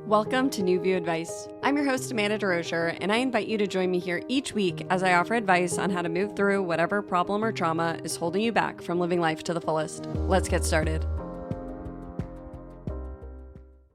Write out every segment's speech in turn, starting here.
Welcome to New View Advice. I'm your host, Amanda DeRocher, and I invite you to join me here each week as I offer advice on how to move through whatever problem or trauma is holding you back from living life to the fullest. Let's get started.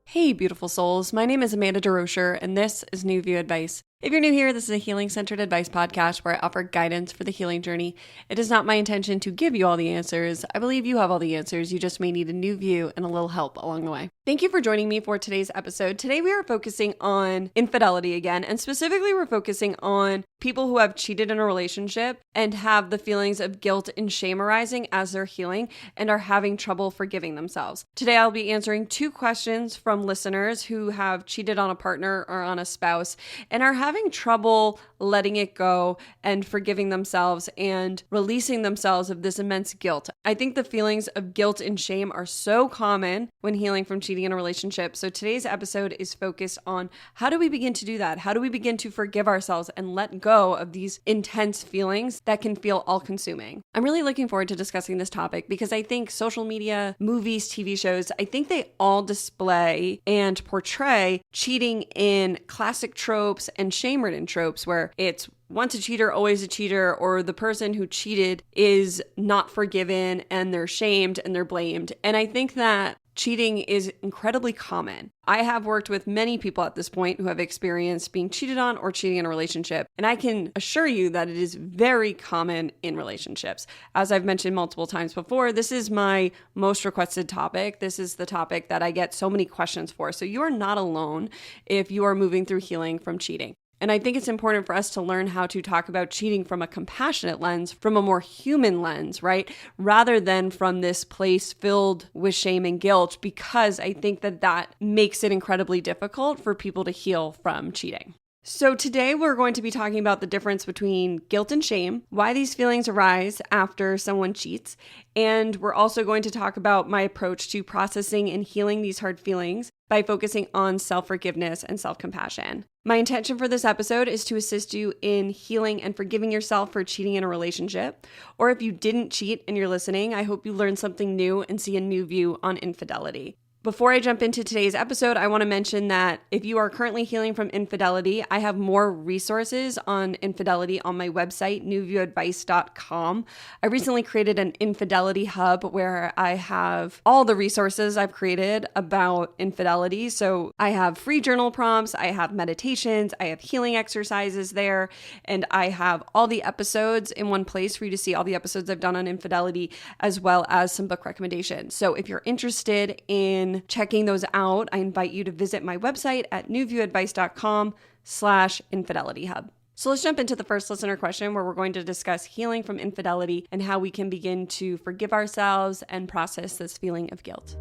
Hey, beautiful souls. My name is Amanda DeRocher, and this is New View Advice. If you're new here, this is a healing-centered advice podcast where I offer guidance for the healing journey. It is not my intention to give you all the answers. I believe you have all the answers. You just may need a new view and a little help along the way. Thank you for joining me for today's episode. Today we are focusing on infidelity again, and specifically we're focusing on people who have cheated in a relationship and have the feelings of guilt and shame arising as they're healing and are having trouble forgiving themselves. Today I'll be answering 2 questions from listeners who have cheated on a partner or on a spouse and are having trouble letting it go and forgiving themselves and releasing themselves of this immense guilt. I think the feelings of guilt and shame are so common when healing from cheating in a relationship. So today's episode is focused on how do we begin to do that? How do we begin to forgive ourselves and let go of these intense feelings that can feel all-consuming? I'm really looking forward to discussing this topic because I think social media, movies, TV shows, I think they all display and portray cheating in classic tropes and shame-ridden tropes where it's once a cheater, always a cheater, or the person who cheated is not forgiven and they're shamed and they're blamed. And I think that cheating is incredibly common. I have worked with many people at this point who have experienced being cheated on or cheating in a relationship. And I can assure you that it is very common in relationships. As I've mentioned multiple times before, this is my most requested topic. This is the topic that I get so many questions for. So you are not alone if you are moving through healing from cheating. And I think it's important for us to learn how to talk about cheating from a compassionate lens, from a more human lens, right? Rather than from this place filled with shame and guilt, because I think that makes it incredibly difficult for people to heal from cheating. So today we're going to be talking about the difference between guilt and shame, why these feelings arise after someone cheats, and we're also going to talk about my approach to processing and healing these hard feelings by focusing on self-forgiveness and self-compassion. My intention for this episode is to assist you in healing and forgiving yourself for cheating in a relationship. Or if you didn't cheat and you're listening, I hope you learned something new and see a new view on infidelity. Before I jump into today's episode, I want to mention that if you are currently healing from infidelity, I have more resources on infidelity on my website, newviewadvice.com. I recently created an infidelity hub where I have all the resources I've created about infidelity. So I have free journal prompts, I have meditations, I have healing exercises there, and I have all the episodes in one place for you to see all the episodes I've done on infidelity, as well as some book recommendations. So if you're interested in checking those out, I invite you to visit my website at newviewadvice.com/infidelity hub. So let's jump into the first listener question where we're going to discuss healing from infidelity and how we can begin to forgive ourselves and process this feeling of guilt.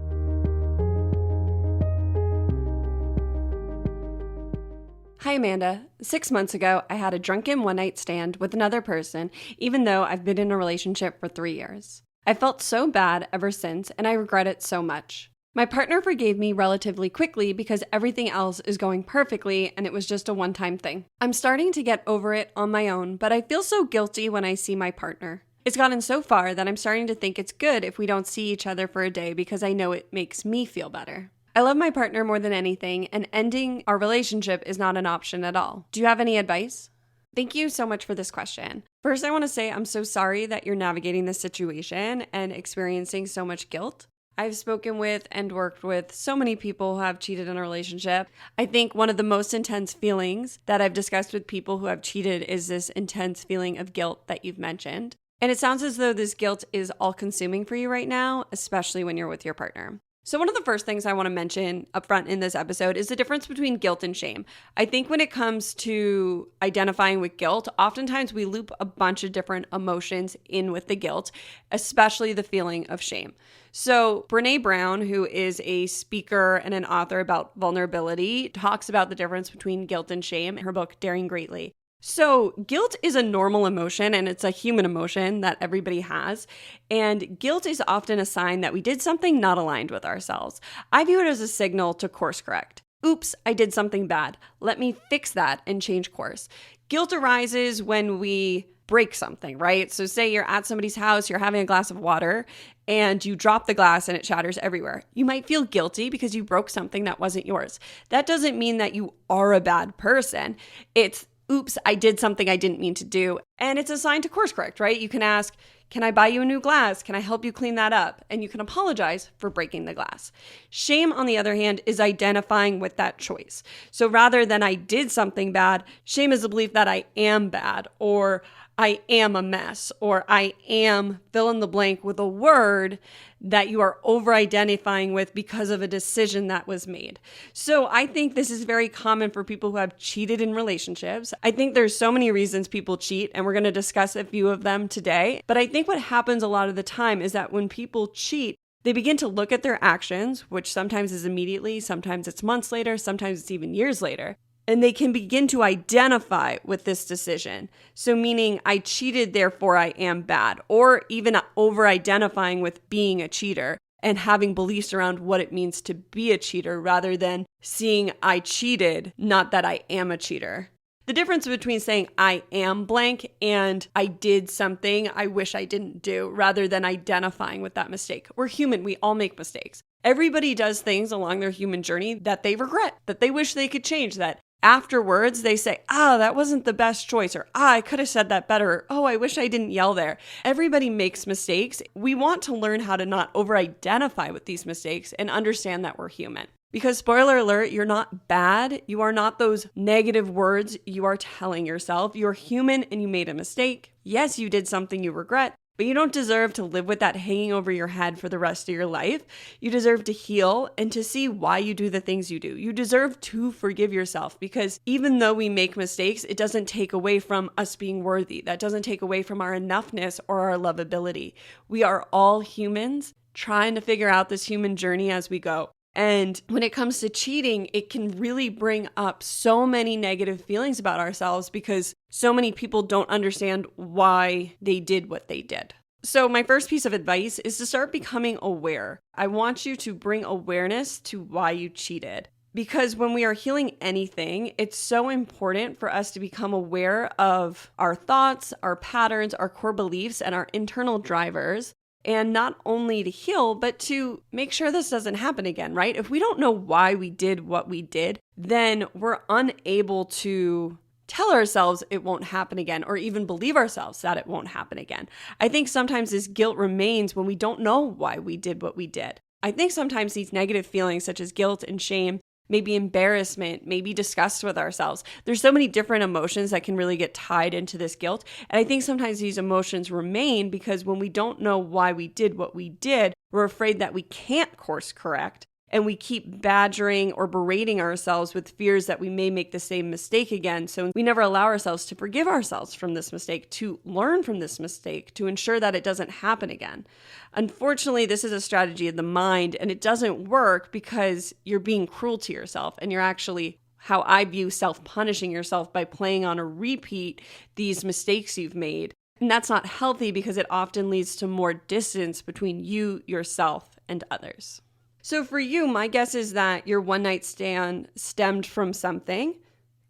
Hi, Amanda. 6 months ago, I had a drunken one-night stand with another person, even though I've been in a relationship for 3 years. I felt so bad ever since, and I regret it so much. My partner forgave me relatively quickly because everything else is going perfectly and it was just a one-time thing. I'm starting to get over it on my own, but I feel so guilty when I see my partner. It's gotten so far that I'm starting to think it's good if we don't see each other for a day because I know it makes me feel better. I love my partner more than anything, and ending our relationship is not an option at all. Do you have any advice? Thank you so much for this question. First, I want to say I'm so sorry that you're navigating this situation and experiencing so much guilt. I've spoken with and worked with so many people who have cheated in a relationship. I think one of the most intense feelings that I've discussed with people who have cheated is this intense feeling of guilt that you've mentioned. And it sounds as though this guilt is all-consuming for you right now, especially when you're with your partner. So one of the first things I want to mention up front in this episode is the difference between guilt and shame. I think when it comes to identifying with guilt, oftentimes we loop a bunch of different emotions in with the guilt, especially the feeling of shame. So Brené Brown, who is a speaker and an author about vulnerability, talks about the difference between guilt and shame in her book, Daring Greatly. So guilt is a normal emotion and it's a human emotion that everybody has. And guilt is often a sign that we did something not aligned with ourselves. I view it as a signal to course correct. Oops, I did something bad. Let me fix that and change course. Guilt arises when we break something, right? So say you're at somebody's house, you're having a glass of water, and you drop the glass and it shatters everywhere. You might feel guilty because you broke something that wasn't yours. That doesn't mean that you are a bad person. It's, oops, I did something I didn't mean to do. And it's a sign to course correct, right? You can ask, can I buy you a new glass? Can I help you clean that up? And you can apologize for breaking the glass. Shame, on the other hand, is identifying with that choice. So rather than I did something bad, shame is the belief that I am bad, or I am a mess, or I am fill in the blank with a word that you are over-identifying with because of a decision that was made. So I think this is very common for people who have cheated in relationships. I think there's so many reasons people cheat, and we're going to discuss a few of them today. But I think what happens a lot of the time is that when people cheat, they begin to look at their actions, which sometimes is immediately, sometimes it's months later, sometimes it's even years later. And they can begin to identify with this decision. So meaning I cheated, therefore I am bad, or even over-identifying with being a cheater and having beliefs around what it means to be a cheater rather than seeing I cheated, not that I am a cheater. The difference between saying I am blank and I did something I wish I didn't do rather than identifying with that mistake. We're human. We all make mistakes. Everybody does things along their human journey that they regret, that they wish they could change, that afterwards, they say, that wasn't the best choice, or I could have said that better, or I wish I didn't yell there. Everybody makes mistakes. We want to learn how to not over-identify with these mistakes and understand that we're human. Because spoiler alert, you're not bad. You are not those negative words you are telling yourself. You're human and you made a mistake. Yes, you did something you regret, but you don't deserve to live with that hanging over your head for the rest of your life. You deserve to heal and to see why you do the things you do. You deserve to forgive yourself, because even though we make mistakes, it doesn't take away from us being worthy. That doesn't take away from our enoughness or our lovability. We are all humans trying to figure out this human journey as we go. And when it comes to cheating, it can really bring up so many negative feelings about ourselves because so many people don't understand why they did what they did. So my first piece of advice is to start becoming aware. I want you to bring awareness to why you cheated. Because when we are healing anything, it's so important for us to become aware of our thoughts, our patterns, our core beliefs, and our internal drivers. And not only to heal, but to make sure this doesn't happen again, right? If we don't know why we did what we did, then we're unable to tell ourselves it won't happen again, or even believe ourselves that it won't happen again. I think sometimes this guilt remains when we don't know why we did what we did. I think sometimes these negative feelings such as guilt and shame, maybe embarrassment, maybe disgust with ourselves. There's so many different emotions that can really get tied into this guilt. And I think sometimes these emotions remain because when we don't know why we did what we did, we're afraid that we can't course correct. And we keep badgering or berating ourselves with fears that we may make the same mistake again. So we never allow ourselves to forgive ourselves from this mistake, to learn from this mistake, to ensure that it doesn't happen again. Unfortunately, this is a strategy of the mind, and it doesn't work because you're being cruel to yourself, and you're actually, how I view, self-punishing yourself by playing on a repeat these mistakes you've made. And that's not healthy because it often leads to more distance between you, yourself, and others. So for you, my guess is that your one night stand stemmed from something.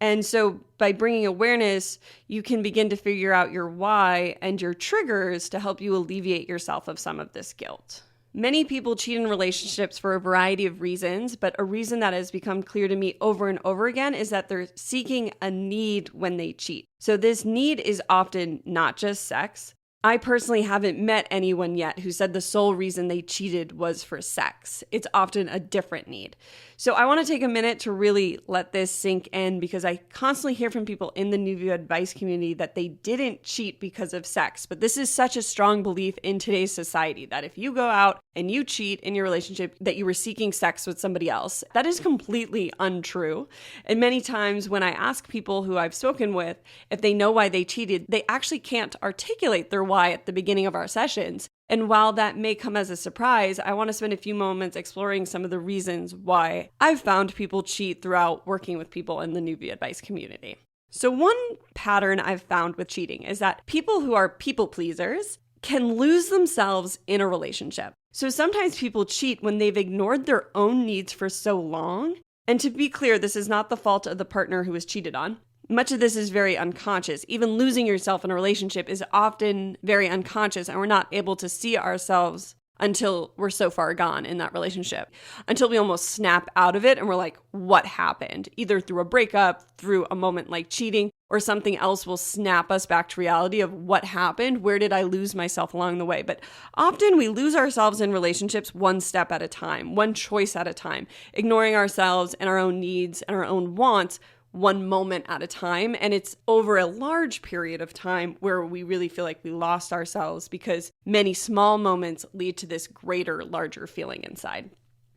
And so by bringing awareness, you can begin to figure out your why and your triggers to help you alleviate yourself of some of this guilt. Many people cheat in relationships for a variety of reasons, but a reason that has become clear to me over and over again is that they're seeking a need when they cheat. So this need is often not just sex. I personally haven't met anyone yet who said the sole reason they cheated was for sex. It's often a different need. So I want to take a minute to really let this sink in because I constantly hear from people in the New View Advice community that they didn't cheat because of sex. But this is such a strong belief in today's society that if you go out and you cheat in your relationship, that you were seeking sex with somebody else. That is completely untrue. And many times when I ask people who I've spoken with if they know why they cheated, they actually can't articulate their why at the beginning of our sessions. And while that may come as a surprise, I want to spend a few moments exploring some of the reasons why I've found people cheat throughout working with people in the New View Advice community. So one pattern I've found with cheating is that people who are people pleasers can lose themselves in a relationship. So sometimes people cheat when they've ignored their own needs for so long. And to be clear, this is not the fault of the partner who was cheated on. much of this is very unconscious. Even losing yourself in a relationship is often very unconscious, and we're not able to see ourselves until we're so far gone in that relationship, until we almost snap out of it and we're like, what happened? Either through a breakup, through a moment like cheating, or something else will snap us back to reality of what happened. Where did I lose myself along the way? But often we lose ourselves in relationships one step at a time, one choice at a time, ignoring ourselves and our own needs and our own wants one moment at a time. And it's over a large period of time where we really feel like we lost ourselves because many small moments lead to this greater, larger feeling inside.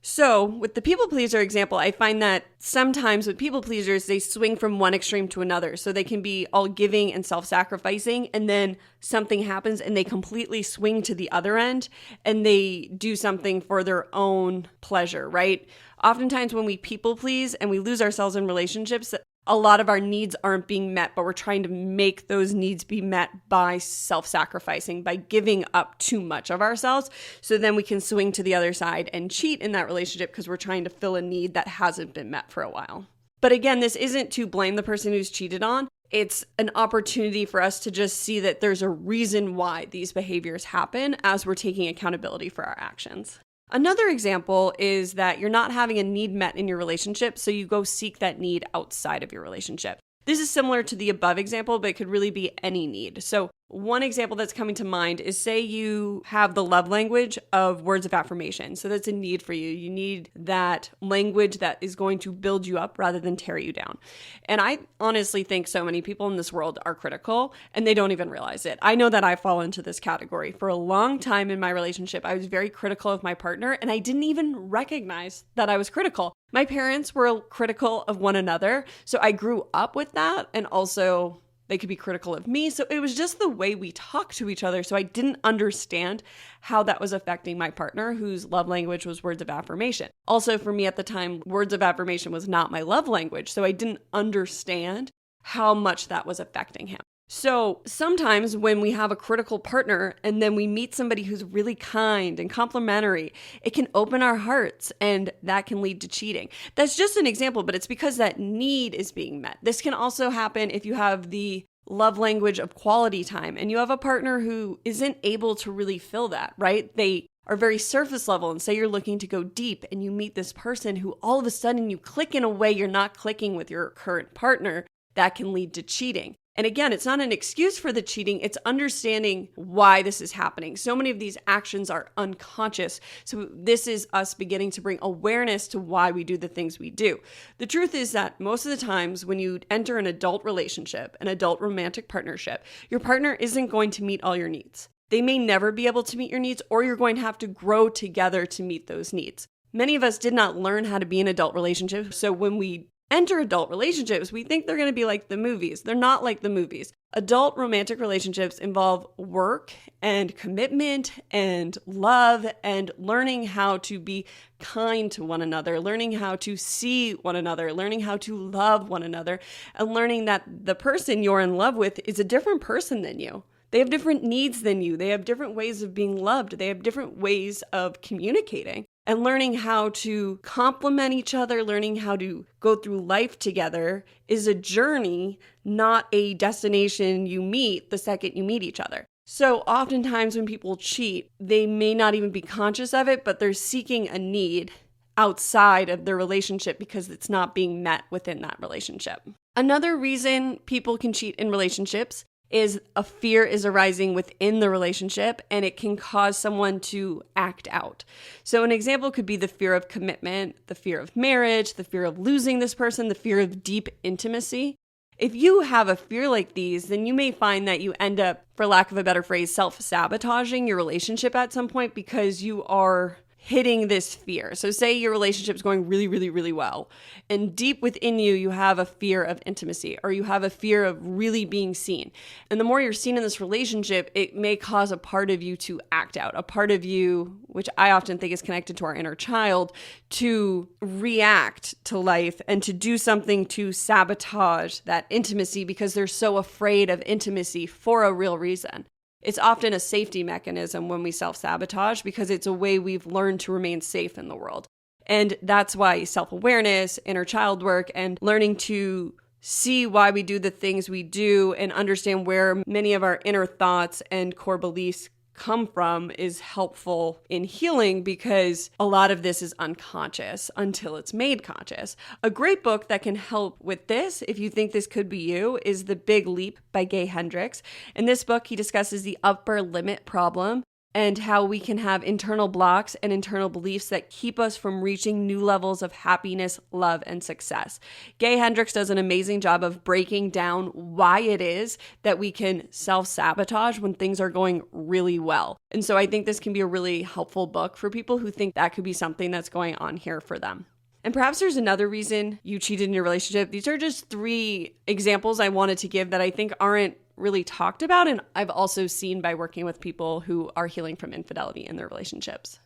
So with the people pleaser example, I find that sometimes with people pleasers, they swing from one extreme to another. So they can be all giving and self-sacrificing, and then something happens and they completely swing to the other end and they do something for their own pleasure, right? Oftentimes when we people please and we lose ourselves in relationships, a lot of our needs aren't being met, but we're trying to make those needs be met by self-sacrificing, by giving up too much of ourselves. So then we can swing to the other side and cheat in that relationship because we're trying to fill a need that hasn't been met for a while. But again, this isn't to blame the person who's cheated on. It's an opportunity for us to just see that there's a reason why these behaviors happen as we're taking accountability for our actions. Another example is that you're not having a need met in your relationship, so you go seek that need outside of your relationship. This is similar to the above example, but it could really be any need. So one example that's coming to mind is, say you have the love language of words of affirmation. So that's a need for you. You need that language that is going to build you up rather than tear you down. And I honestly think so many people in this world are critical and they don't even realize it. I know that I fall into this category. For a long time in my relationship, I was very critical of my partner and I didn't even recognize that I was critical. My parents were critical of one another, so I grew up with that, and also they could be critical of me. So it was just the way we talk to each other. So I didn't understand how that was affecting my partner, whose love language was words of affirmation. Also, for me at the time, words of affirmation was not my love language. So I didn't understand how much that was affecting him. So sometimes when we have a critical partner and then we meet somebody who's really kind and complimentary, it can open our hearts and that can lead to cheating. That's just an example, but it's because that need is being met. This can also happen if you have the love language of quality time and you have a partner who isn't able to really fill that, right? They are very surface level, and say you're looking to go deep and you meet this person who all of a sudden you click in a way you're not clicking with your current partner. That can lead to cheating. And again, it's not an excuse for the cheating, it's understanding why this is happening. So many of these actions are unconscious. So this is us beginning to bring awareness to why we do the things we do. The truth is that most of the times when you enter an adult relationship, an adult romantic partnership, your partner isn't going to meet all your needs. They may never be able to meet your needs, or you're going to have to grow together to meet those needs. Many of us did not learn how to be in adult relationships. So when we enter adult relationships, we think they're going to be like the movies. They're not like the movies. Adult romantic relationships involve work and commitment and love and learning how to be kind to one another, learning how to see one another, learning how to love one another, and learning that the person you're in love with is a different person than you. They have different needs than you. They have different ways of being loved. They have different ways of communicating. And learning how to complement each other, learning how to go through life together is a journey, not a destination you meet the second you meet each other. So oftentimes when people cheat, they may not even be conscious of it, but they're seeking a need outside of their relationship because it's not being met within that relationship. Another reason people can cheat in relationships is a fear is arising within the relationship and it can cause someone to act out. So an example could be the fear of commitment, the fear of marriage, the fear of losing this person, the fear of deep intimacy. If you have a fear like these, then you may find that you end up, for lack of a better phrase, self-sabotaging your relationship at some point because you are hitting this fear. So say your relationship is going really, really, really well, and deep within you, you have a fear of intimacy, or you have a fear of really being seen. And the more you're seen in this relationship, it may cause a part of you to act out, a part of you, which I often think is connected to our inner child, to react to life and to do something to sabotage that intimacy because they're so afraid of intimacy for a real reason. It's often a safety mechanism when we self-sabotage because it's a way we've learned to remain safe in the world. And that's why self-awareness, inner child work, and learning to see why we do the things we do and understand where many of our inner thoughts and core beliefs come from is helpful in healing, because a lot of this is unconscious until it's made conscious. A great book that can help with this, if you think this could be you, is The Big Leap by Gay Hendricks. In this book, he discusses the upper limit problem and how we can have internal blocks and internal beliefs that keep us from reaching new levels of happiness, love, and success. Gay Hendricks does an amazing job of breaking down why it is that we can self-sabotage when things are going really well. And so I think this can be a really helpful book for people who think that could be something that's going on here for them. And perhaps there's another reason you cheated in your relationship. These are just 3 examples I wanted to give that I think aren't really talked about, and I've also seen by working with people who are healing from infidelity in their relationships.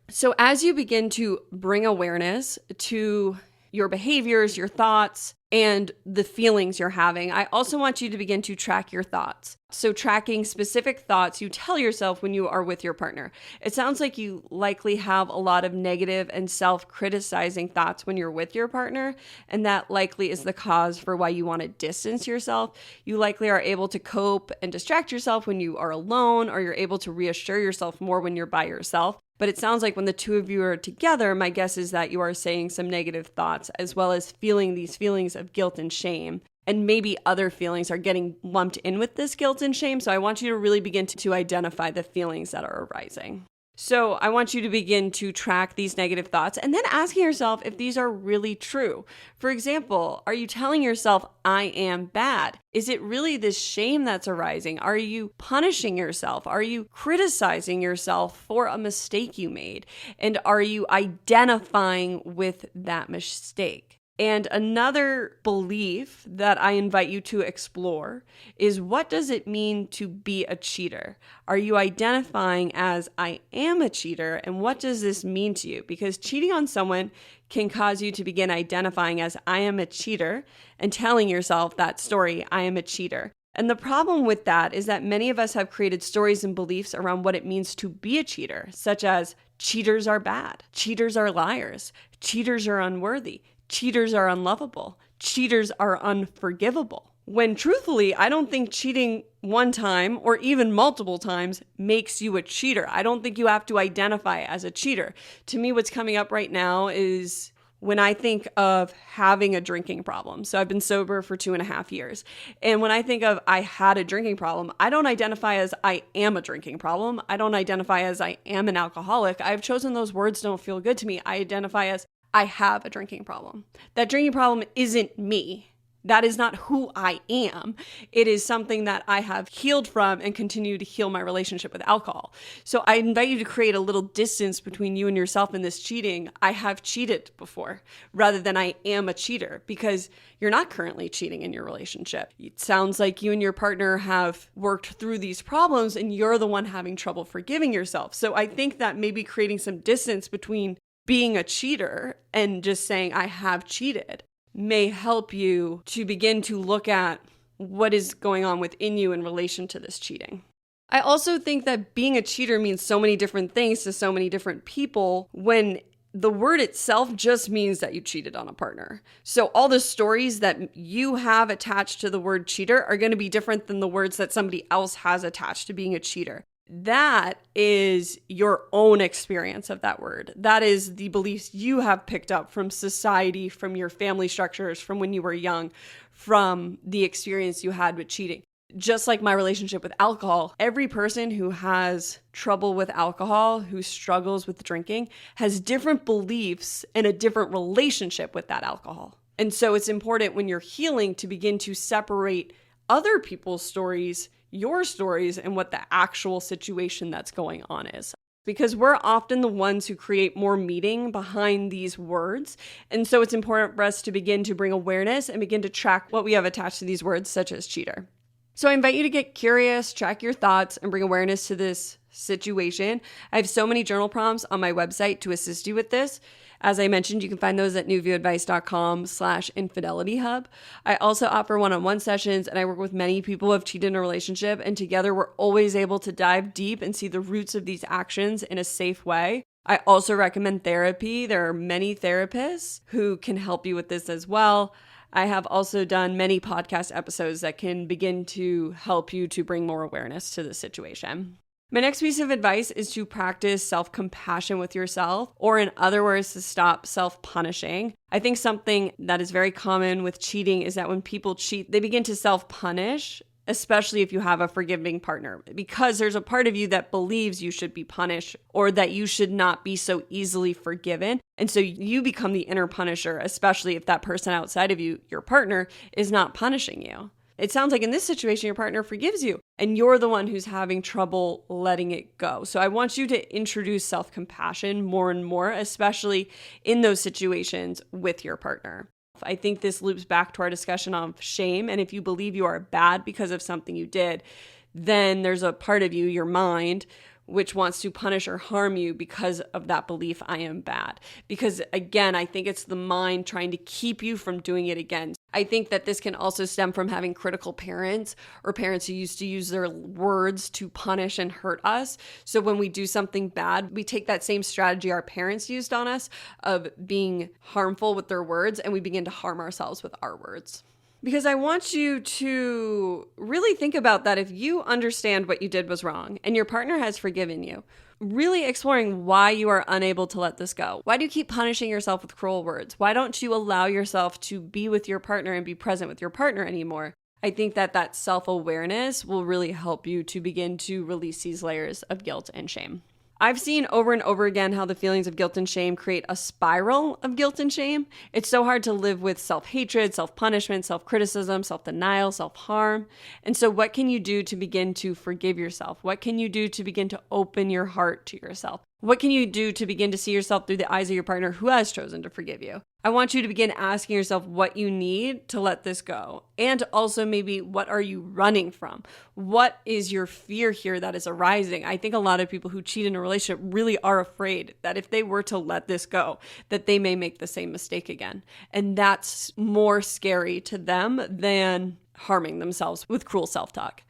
So as you begin to bring awareness to your behaviors, your thoughts, and the feelings you're having, I also want you to begin to track your thoughts. So tracking specific thoughts you tell yourself when you are with your partner. It sounds like you likely have a lot of negative and self-criticizing thoughts when you're with your partner, and that likely is the cause for why you want to distance yourself. You likely are able to cope and distract yourself when you are alone, or you're able to reassure yourself more when you're by yourself. But it sounds like when the two of you are together, my guess is that you are saying some negative thoughts, as well as feeling these feelings of guilt and shame. And maybe other feelings are getting lumped in with this guilt and shame. So I want you to really begin to identify the feelings that are arising. So I want you to begin to track these negative thoughts and then asking yourself if these are really true. For example, are you telling yourself, I am bad? Is it really this shame that's arising? Are you punishing yourself? Are you criticizing yourself for a mistake you made? And are you identifying with that mistake? And another belief that I invite you to explore is, what does it mean to be a cheater? Are you identifying as I am a cheater? And what does this mean to you? Because cheating on someone can cause you to begin identifying as I am a cheater and telling yourself that story, I am a cheater. And the problem with that is that many of us have created stories and beliefs around what it means to be a cheater, such as cheaters are bad, cheaters are liars, cheaters are unworthy, cheaters are unlovable, cheaters are unforgivable. When truthfully, I don't think cheating one time or even multiple times makes you a cheater. I don't think you have to identify as a cheater. To me, what's coming up right now is when I think of having a drinking problem. So I've been sober for 2.5 years. And when I think of I had a drinking problem, I don't identify as I am a drinking problem. I don't identify as I am an alcoholic. I've chosen those words don't feel good to me. I identify as I have a drinking problem. That drinking problem isn't me. That is not who I am. It is something that I have healed from and continue to heal my relationship with alcohol. So I invite you to create a little distance between you and yourself in this cheating. I have cheated before, rather than I am a cheater, because you're not currently cheating in your relationship. It sounds like you and your partner have worked through these problems and you're the one having trouble forgiving yourself. So I think that maybe creating some distance between being a cheater and just saying I have cheated may help you to begin to look at what is going on within you in relation to this cheating. I also think that being a cheater means so many different things to so many different people, when the word itself just means that you cheated on a partner. So all the stories that you have attached to the word cheater are going to be different than the words that somebody else has attached to being a cheater. That is your own experience of that word. That is the beliefs you have picked up from society, from your family structures, from when you were young, from the experience you had with cheating. Just like my relationship with alcohol, every person who has trouble with alcohol, who struggles with drinking, has different beliefs and a different relationship with that alcohol. And so it's important when you're healing to begin to separate other people's stories, your stories, and what the actual situation that's going on is. Because we're often the ones who create more meaning behind these words. And so it's important for us to begin to bring awareness and begin to track what we have attached to these words, such as cheater. So I invite you to get curious, track your thoughts, and bring awareness to this situation. I have so many journal prompts on my website to assist you with this. As I mentioned, you can find those at newviewadvice.com/infidelityhub. I also offer one-on-one sessions, and I work with many people who have cheated in a relationship, and together we're always able to dive deep and see the roots of these actions in a safe way. I also recommend therapy. There are many therapists who can help you with this as well. I have also done many podcast episodes that can begin to help you to bring more awareness to the situation. My next piece of advice is to practice self-compassion with yourself, or in other words, to stop self-punishing. I think something that is very common with cheating is that when people cheat, they begin to self-punish, especially if you have a forgiving partner, because there's a part of you that believes you should be punished or that you should not be so easily forgiven. And so you become the inner punisher, especially if that person outside of you, your partner, is not punishing you. It sounds like in this situation, your partner forgives you and you're the one who's having trouble letting it go. So I want you to introduce self-compassion more and more, especially in those situations with your partner. I think this loops back to our discussion of shame. And if you believe you are bad because of something you did, then there's a part of you, your mind, which wants to punish or harm you because of that belief, I am bad. Because again, I think it's the mind trying to keep you from doing it again. I think that this can also stem from having critical parents or parents who used to use their words to punish and hurt us. So when we do something bad, we take that same strategy our parents used on us of being harmful with their words, and we begin to harm ourselves with our words. Because I want you to really think about that. If you understand what you did was wrong and your partner has forgiven you, really exploring why you are unable to let this go. Why do you keep punishing yourself with cruel words? Why don't you allow yourself to be with your partner and be present with your partner anymore? I think that self-awareness will really help you to begin to release these layers of guilt and shame. I've seen over and over again how the feelings of guilt and shame create a spiral of guilt and shame. It's so hard to live with self-hatred, self-punishment, self-criticism, self-denial, self-harm. And so what can you do to begin to forgive yourself? What can you do to begin to open your heart to yourself? What can you do to begin to see yourself through the eyes of your partner who has chosen to forgive you? I want you to begin asking yourself what you need to let this go. And also maybe what are you running from? What is your fear here that is arising? I think a lot of people who cheat in a relationship really are afraid that if they were to let this go, that they may make the same mistake again. And that's more scary to them than harming themselves with cruel self-talk.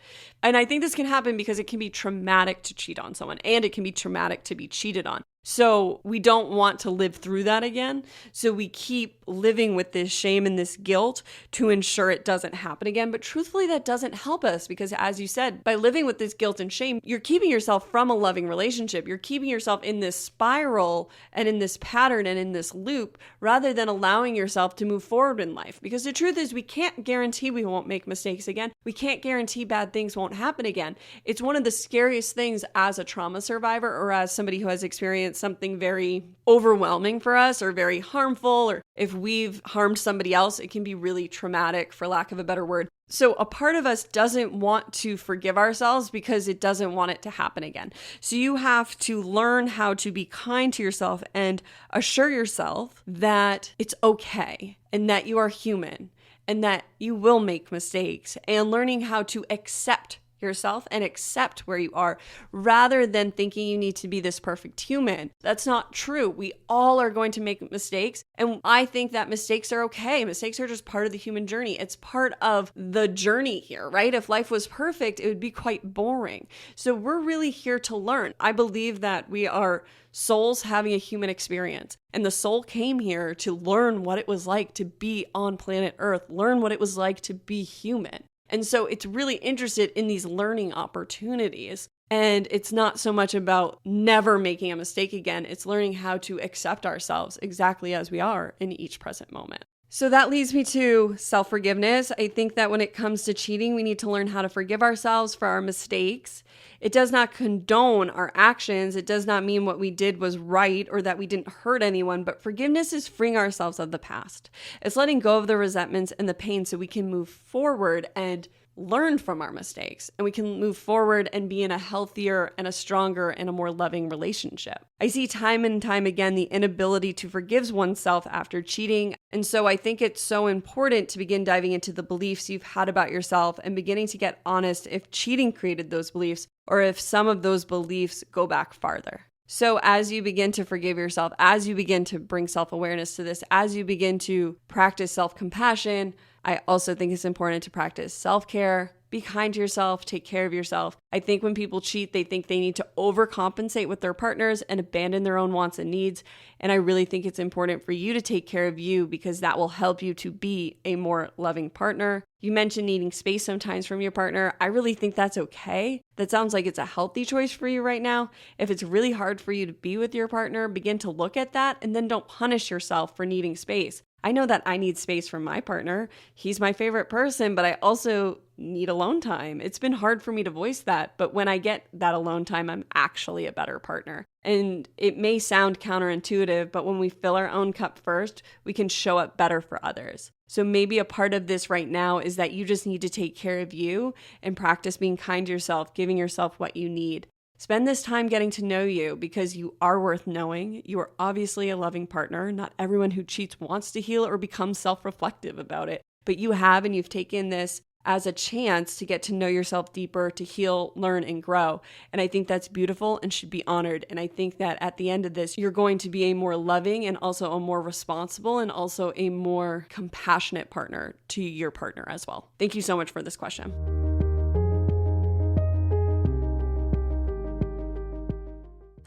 And I think this can happen because it can be traumatic to cheat on someone, and it can be traumatic to be cheated on. So we don't want to live through that again. So we keep living with this shame and this guilt to ensure it doesn't happen again. But truthfully, that doesn't help us because, as you said, by living with this guilt and shame, you're keeping yourself from a loving relationship. You're keeping yourself in this spiral and in this pattern and in this loop rather than allowing yourself to move forward in life. Because the truth is, we can't guarantee we won't make mistakes again. We can't guarantee bad things won't happen again. It's one of the scariest things as a trauma survivor or as somebody who has experienced something very overwhelming for us or very harmful, or if we've harmed somebody else, it can be really traumatic, for lack of a better word. So a part of us doesn't want to forgive ourselves because it doesn't want it to happen again. So you have to learn how to be kind to yourself and assure yourself that it's okay and that you are human and that you will make mistakes, and learning how to accept yourself and accept where you are rather than thinking you need to be this perfect human. That's not true. We all are going to make mistakes. And I think that mistakes are okay. Mistakes are just part of the human journey. It's part of the journey here, right? If life was perfect, it would be quite boring. So we're really here to learn. I believe that we are souls having a human experience. And the soul came here to learn what it was like to be on planet Earth, learn what it was like to be human. And so it's really interested in these learning opportunities. And it's not so much about never making a mistake again. It's learning how to accept ourselves exactly as we are in each present moment. So that leads me to self-forgiveness. I think that when it comes to cheating, we need to learn how to forgive ourselves for our mistakes. It does not condone our actions. It does not mean what we did was right or that we didn't hurt anyone, but forgiveness is freeing ourselves of the past. It's letting go of the resentments and the pain so we can move forward and learn from our mistakes, and we can move forward and be in a healthier and a stronger and a more loving relationship. I see time and time again the inability to forgive oneself after cheating, and so I think it's so important to begin diving into the beliefs you've had about yourself and beginning to get honest if cheating created those beliefs or if some of those beliefs go back farther. So as you begin to forgive yourself, as you begin to bring self-awareness to this, as you begin to practice self-compassion, I also think it's important to practice self-care, Be kind to yourself, take care of yourself. I think when people cheat, they think they need to overcompensate with their partners and abandon their own wants and needs. And I really think it's important for you to take care of you because that will help you to be a more loving partner. You mentioned needing space sometimes from your partner. I really think that's okay. That sounds like it's a healthy choice for you right now. If it's really hard for you to be with your partner, begin to look at that and then don't punish yourself for needing space. I know that I need space from my partner. He's my favorite person, but I also need alone time. It's been hard for me to voice that, but when I get that alone time, I'm actually a better partner. And it may sound counterintuitive, but when we fill our own cup first, we can show up better for others. So maybe a part of this right now is that you just need to take care of you and practice being kind to yourself, giving yourself what you need. Spend this time getting to know you because you are worth knowing. You are obviously a loving partner. Not everyone who cheats wants to heal or become self-reflective about it, but you have, and you've taken this as a chance to get to know yourself deeper, to heal, learn, and grow. And I think that's beautiful and should be honored. And I think that at the end of this, you're going to be a more loving and also a more responsible and also a more compassionate partner to your partner as well. Thank you so much for this question.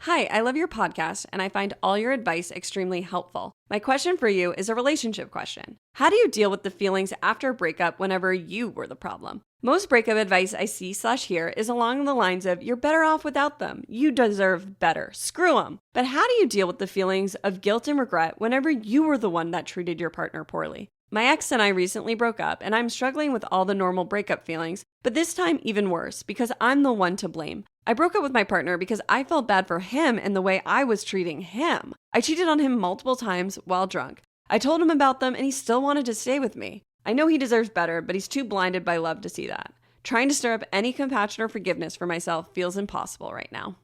Hi, I love your podcast and I find all your advice extremely helpful. My question for you is a relationship question. How do you deal with the feelings after a breakup whenever you were the problem? Most breakup advice I see/hear is along the lines of, you're better off without them. You deserve better. Screw them. But how do you deal with the feelings of guilt and regret whenever you were the one that treated your partner poorly? My ex and I recently broke up, and I'm struggling with all the normal breakup feelings, but this time even worse because I'm the one to blame. I broke up with my partner because I felt bad for him and the way I was treating him. I cheated on him multiple times while drunk. I told him about them and he still wanted to stay with me. I know he deserves better, but he's too blinded by love to see that. Trying to stir up any compassion or forgiveness for myself feels impossible right now.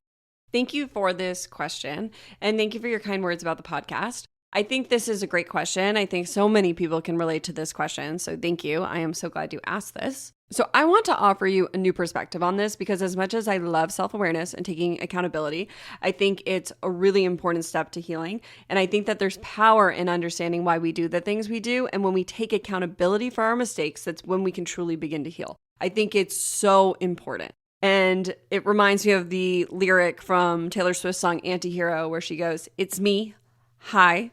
Thank you for this question, and thank you for your kind words about the podcast. I think this is a great question. I think so many people can relate to this question, so thank you. I am so glad you asked this. So I want to offer you a new perspective on this because as much as I love self-awareness and taking accountability, I think it's a really important step to healing. And I think that there's power in understanding why we do the things we do. And when we take accountability for our mistakes, that's when we can truly begin to heal. I think it's so important. And it reminds me of the lyric from Taylor Swift's song Antihero, where she goes, "It's me. Hi.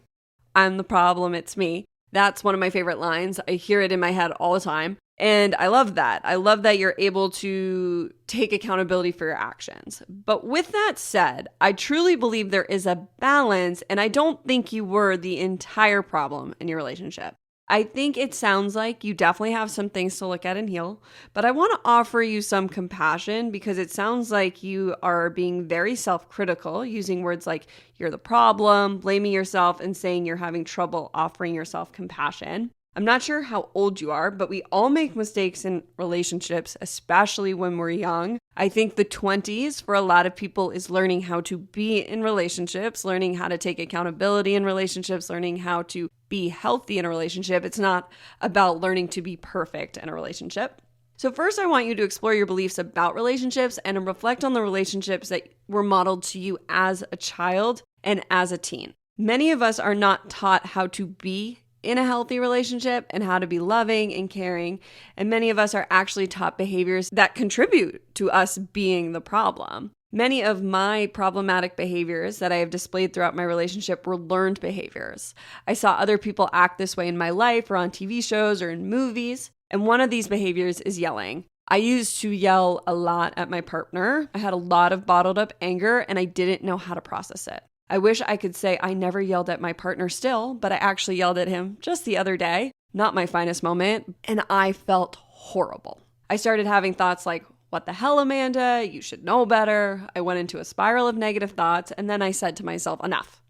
I'm the problem. It's me." That's one of my favorite lines. I hear it in my head all the time. And I love that. I love that you're able to take accountability for your actions. But with that said, I truly believe there is a balance, and I don't think you were the entire problem in your relationship. I think it sounds like you definitely have some things to look at and heal, but I want to offer you some compassion because it sounds like you are being very self-critical, using words like you're the problem, blaming yourself, and saying you're having trouble offering yourself compassion. I'm not sure how old you are, but we all make mistakes in relationships, especially when we're young. I think the 20s for a lot of people is learning how to be in relationships, learning how to take accountability in relationships, learning how to be healthy in a relationship. It's not about learning to be perfect in a relationship. So first, I want you to explore your beliefs about relationships and reflect on the relationships that were modeled to you as a child and as a teen. Many of us are not taught how to be in a healthy relationship and how to be loving and caring. And many of us are actually taught behaviors that contribute to us being the problem. Many of my problematic behaviors that I have displayed throughout my relationship were learned behaviors. I saw other people act this way in my life or on TV shows or in movies. And one of these behaviors is yelling. I used to yell a lot at my partner. I had a lot of bottled up anger and I didn't know how to process it. I wish I could say I never yelled at my partner still, but I actually yelled at him just the other day. Not my finest moment, and I felt horrible. I started having thoughts like, what the hell, Amanda? You should know better. I went into a spiral of negative thoughts, and then I said to myself, enough.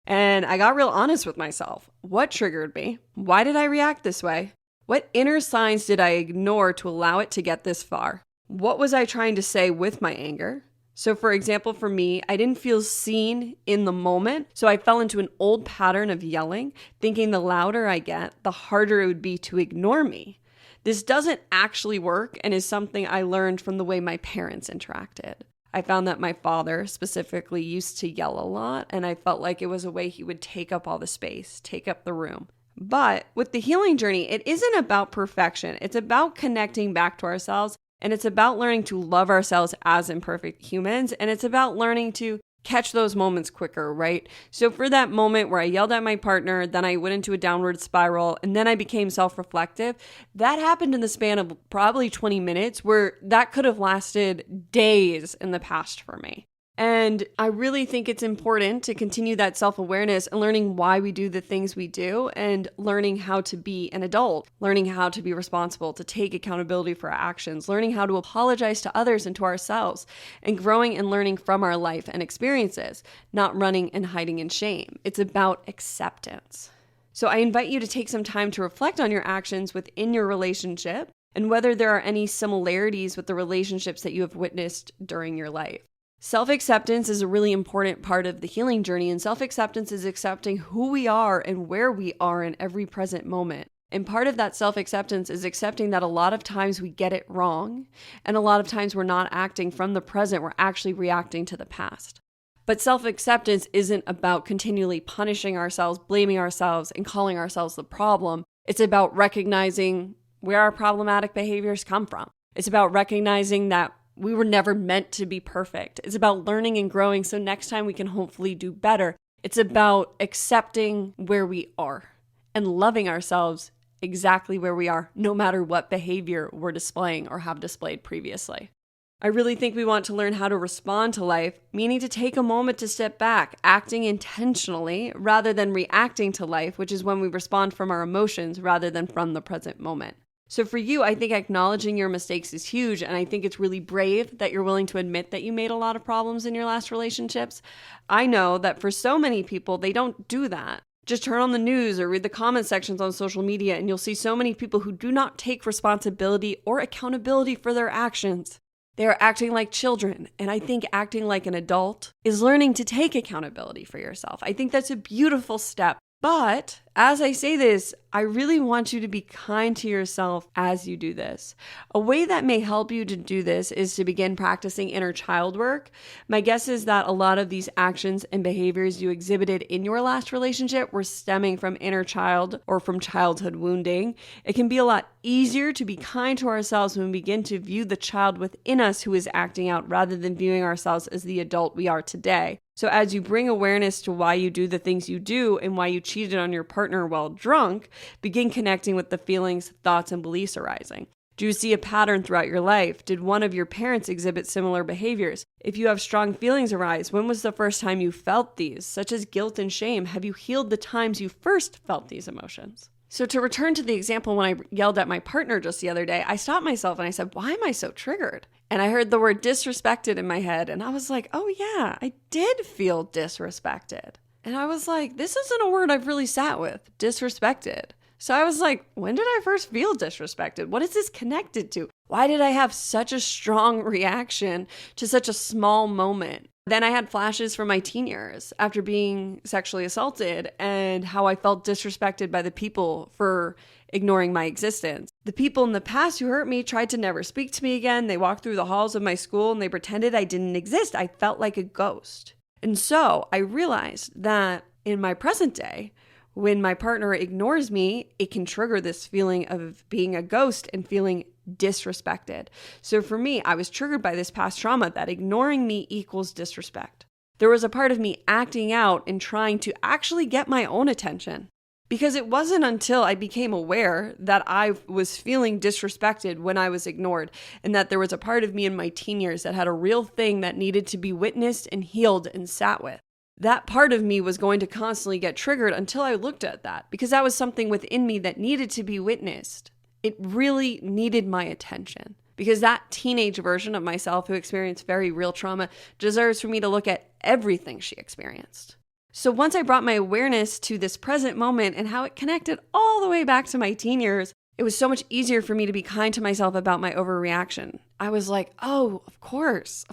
And I got real honest with myself. What triggered me? Why did I react this way? What inner signs did I ignore to allow it to get this far? What was I trying to say with my anger? So for example, for me, I didn't feel seen in the moment, so I fell into an old pattern of yelling, thinking the louder I get, the harder it would be to ignore me. This doesn't actually work and is something I learned from the way my parents interacted. I found that my father specifically used to yell a lot, and I felt like it was a way he would take up all the space, take up the room. But with the healing journey, it isn't about perfection. It's about connecting back to ourselves, and it's about learning to love ourselves as imperfect humans, and it's about learning to catch those moments quicker, right? So for that moment where I yelled at my partner, then I went into a downward spiral, and then I became self-reflective, that happened in the span of probably 20 minutes, where that could have lasted days in the past for me. And I really think it's important to continue that self-awareness and learning why we do the things we do and learning how to be an adult, learning how to be responsible, to take accountability for our actions, learning how to apologize to others and to ourselves, and growing and learning from our life and experiences, not running and hiding in shame. It's about acceptance. So I invite you to take some time to reflect on your actions within your relationship and whether there are any similarities with the relationships that you have witnessed during your life. Self-acceptance is a really important part of the healing journey, and self-acceptance is accepting who we are and where we are in every present moment. And part of that self-acceptance is accepting that a lot of times we get it wrong, and a lot of times we're not acting from the present, we're actually reacting to the past. But self-acceptance isn't about continually punishing ourselves, blaming ourselves, and calling ourselves the problem. It's about recognizing where our problematic behaviors come from. It's about recognizing that we were never meant to be perfect. It's about learning and growing so next time we can hopefully do better. It's about accepting where we are and loving ourselves exactly where we are, no matter what behavior we're displaying or have displayed previously. I really think we want to learn how to respond to life, meaning to take a moment to step back, acting intentionally rather than reacting to life, which is when we respond from our emotions rather than from the present moment. So for you, I think acknowledging your mistakes is huge, and I think it's really brave that you're willing to admit that you made a lot of problems in your last relationships. I know that for so many people, they don't do that. Just turn on the news or read the comment sections on social media, and you'll see so many people who do not take responsibility or accountability for their actions. They are acting like children, and I think acting like an adult is learning to take accountability for yourself. I think that's a beautiful step. But as I say this, I really want you to be kind to yourself as you do this. A way that may help you to do this is to begin practicing inner child work. My guess is that a lot of these actions and behaviors you exhibited in your last relationship were stemming from inner child or from childhood wounding. It can be a lot easier to be kind to ourselves when we begin to view the child within us who is acting out rather than viewing ourselves as the adult we are today. So as you bring awareness to why you do the things you do and why you cheated on your partner while drunk, begin connecting with the feelings, thoughts, and beliefs arising. Do you see a pattern throughout your life? Did one of your parents exhibit similar behaviors? If you have strong feelings arise, when was the first time you felt these, such as guilt and shame? Have you healed the times you first felt these emotions? So to return to the example when I yelled at my partner just the other day, I stopped myself and I said, why am I so triggered? And I heard the word disrespected in my head. And I was like, oh yeah, I did feel disrespected. And I was like, this isn't a word I've really sat with, disrespected. So I was like, when did I first feel disrespected? What is this connected to? Why did I have such a strong reaction to such a small moment? Then I had flashes from my teen years after being sexually assaulted and how I felt disrespected by the people for ignoring my existence. The people in the past who hurt me tried to never speak to me again. They walked through the halls of my school and they pretended I didn't exist. I felt like a ghost. And so I realized that in my present day, when my partner ignores me, it can trigger this feeling of being a ghost and feeling disrespected. So for me, I was triggered by this past trauma that ignoring me equals disrespect. There was a part of me acting out and trying to actually get my own attention. Because it wasn't until I became aware that I was feeling disrespected when I was ignored, and that there was a part of me in my teen years that had a real thing that needed to be witnessed and healed and sat with. That part of me was going to constantly get triggered until I looked at that, because that was something within me that needed to be witnessed. It really needed my attention, because that teenage version of myself who experienced very real trauma deserves for me to look at everything she experienced. So once I brought my awareness to this present moment and how it connected all the way back to my teen years, it was so much easier for me to be kind to myself about my overreaction. I was like, oh, of course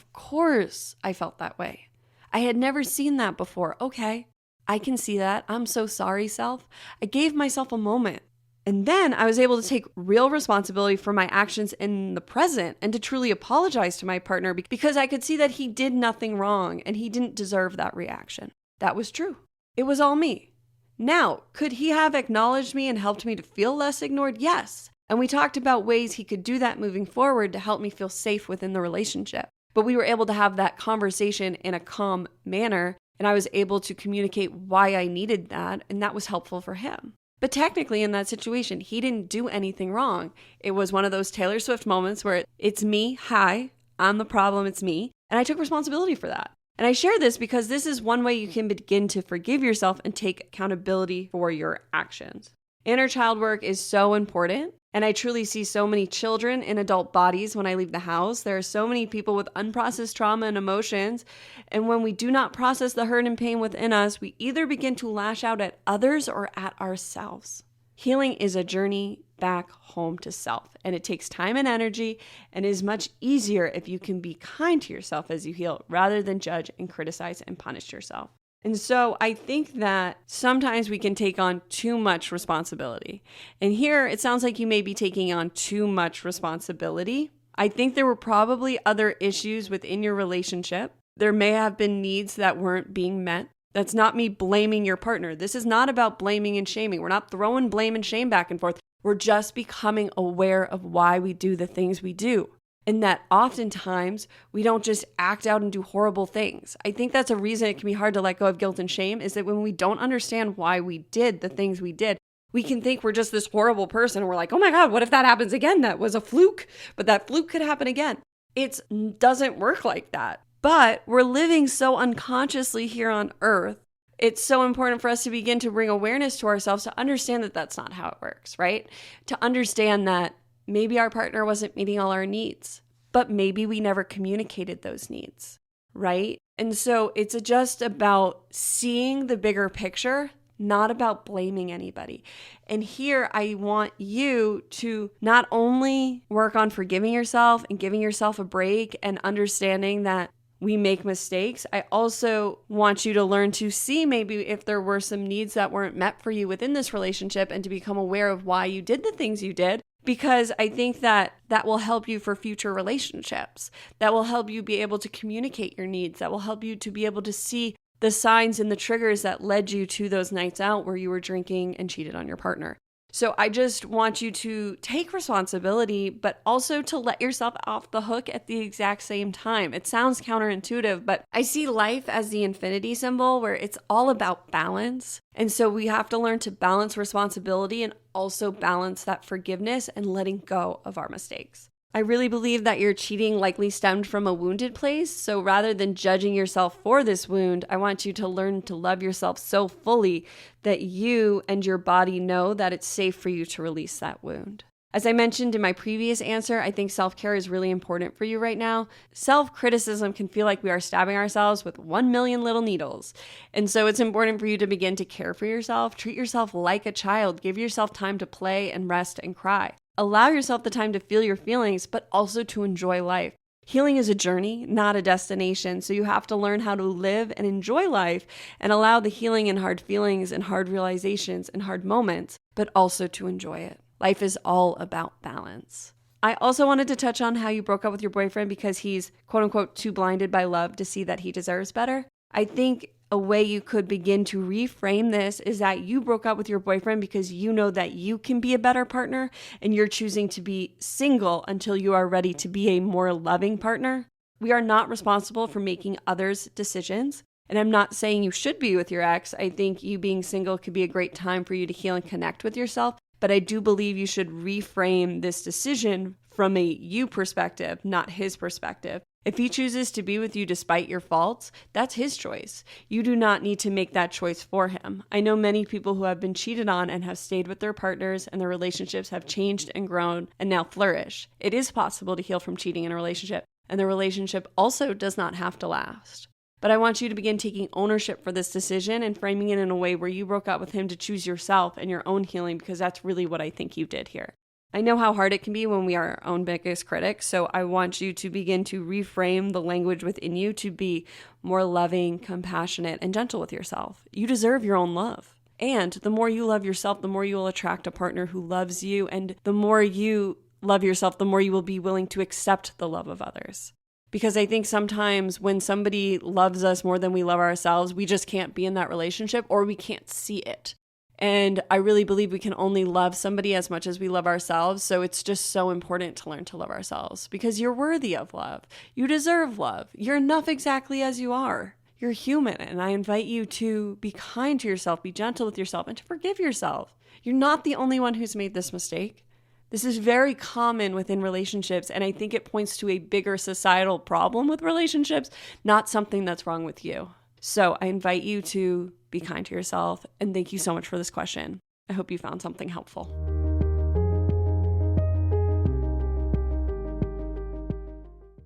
I felt that way. I had never seen that before. Okay, I can see that. I'm so sorry, self. I gave myself a moment. And then I was able to take real responsibility for my actions in the present and to truly apologize to my partner because I could see that he did nothing wrong and he didn't deserve that reaction. That was true. It was all me. Now, could he have acknowledged me and helped me to feel less ignored? Yes. And we talked about ways he could do that moving forward to help me feel safe within the relationship. But we were able to have that conversation in a calm manner, and I was able to communicate why I needed that, and that was helpful for him. But technically in that situation, he didn't do anything wrong. It was one of those Taylor Swift moments where it's me, hi, I'm the problem, it's me. And I took responsibility for that. And I share this because this is one way you can begin to forgive yourself and take accountability for your actions. Inner child work is so important. And I truly see so many children in adult bodies when I leave the house. There are so many people with unprocessed trauma and emotions. And when we do not process the hurt and pain within us, we either begin to lash out at others or at ourselves. Healing is a journey back home to self, and it takes time and energy, and is much easier if you can be kind to yourself as you heal rather than judge and criticize and punish yourself. And so I think that sometimes we can take on too much responsibility. And here it sounds like you may be taking on too much responsibility. I think there were probably other issues within your relationship. There may have been needs that weren't being met. That's not me blaming your partner. This is not about blaming and shaming. We're not throwing blame and shame back and forth. We're just becoming aware of why we do the things we do. And that oftentimes we don't just act out and do horrible things. I think that's a reason it can be hard to let go of guilt and shame, is that when we don't understand why we did the things we did, we can think we're just this horrible person. And we're like, oh my God, what if that happens again? That was a fluke, but that fluke could happen again. It doesn't work like that. But we're living so unconsciously here on earth. It's so important for us to begin to bring awareness to ourselves to understand that that's not how it works, right? To understand that maybe our partner wasn't meeting all our needs, but maybe we never communicated those needs, right? And so it's just about seeing the bigger picture, not about blaming anybody. And here I want you to not only work on forgiving yourself and giving yourself a break and understanding that we make mistakes. I also want you to learn to see maybe if there were some needs that weren't met for you within this relationship and to become aware of why you did the things you did. Because I think that will help you for future relationships. That will help you be able to communicate your needs. That will help you to be able to see the signs and the triggers that led you to those nights out where you were drinking and cheated on your partner. So I just want you to take responsibility, but also to let yourself off the hook at the exact same time. It sounds counterintuitive, but I see life as the infinity symbol where it's all about balance. And so we have to learn to balance responsibility and also balance that forgiveness and letting go of our mistakes. I really believe that your cheating likely stemmed from a wounded place. So rather than judging yourself for this wound, I want you to learn to love yourself so fully that you and your body know that it's safe for you to release that wound. As I mentioned in my previous answer, I think self-care is really important for you right now. Self-criticism can feel like we are stabbing ourselves with 1 million little needles. And so it's important for you to begin to care for yourself, treat yourself like a child, give yourself time to play and rest and cry. Allow yourself the time to feel your feelings, but also to enjoy life. Healing is a journey, not a destination. So you have to learn how to live and enjoy life and allow the healing and hard feelings and hard realizations and hard moments, but also to enjoy it. Life is all about balance. I also wanted to touch on how you broke up with your boyfriend because he's quote unquote too blinded by love to see that he deserves better. I think a way you could begin to reframe this is that you broke up with your boyfriend because you know that you can be a better partner and you're choosing to be single until you are ready to be a more loving partner. We are not responsible for making others' decisions. And I'm not saying you should be with your ex. I think you being single could be a great time for you to heal and connect with yourself. But I do believe you should reframe this decision from a you perspective, not his perspective. If he chooses to be with you despite your faults, that's his choice. You do not need to make that choice for him. I know many people who have been cheated on and have stayed with their partners and their relationships have changed and grown and now flourish. It is possible to heal from cheating in a relationship, and the relationship also does not have to last. But I want you to begin taking ownership for this decision and framing it in a way where you broke up with him to choose yourself and your own healing, because that's really what I think you did here. I know how hard it can be when we are our own biggest critics, so I want you to begin to reframe the language within you to be more loving, compassionate, and gentle with yourself. You deserve your own love. And the more you love yourself, the more you will attract a partner who loves you, and the more you love yourself, the more you will be willing to accept the love of others. Because I think sometimes when somebody loves us more than we love ourselves, we just can't be in that relationship or we can't see it. And I really believe we can only love somebody as much as we love ourselves. So it's just so important to learn to love ourselves because you're worthy of love. You deserve love. You're enough exactly as you are. You're human. And I invite you to be kind to yourself, be gentle with yourself, and to forgive yourself. You're not the only one who's made this mistake. This is very common within relationships. And I think it points to a bigger societal problem with relationships, not something that's wrong with you. So I invite you to be kind to yourself, and thank you so much for this question. I hope you found something helpful.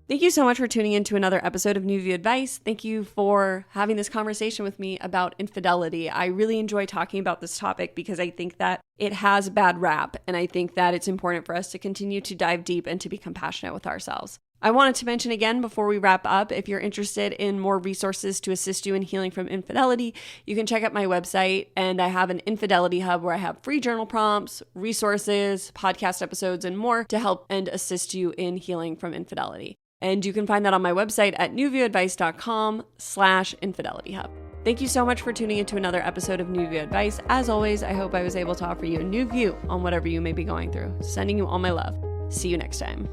Thank you so much for tuning in to another episode of New View Advice. Thank you for having this conversation with me about infidelity. I really enjoy talking about this topic because I think that it has a bad rap, and I think that it's important for us to continue to dive deep and to be compassionate with ourselves. I wanted to mention again before we wrap up, if you're interested in more resources to assist you in healing from infidelity, you can check out my website, and I have an infidelity hub where I have free journal prompts, resources, podcast episodes, and more to help and assist you in healing from infidelity. And you can find that on my website at newviewadvice.com/infidelityhub. Thank you so much for tuning into another episode of New View Advice. As always, I hope I was able to offer you a new view on whatever you may be going through. Sending you all my love. See you next time.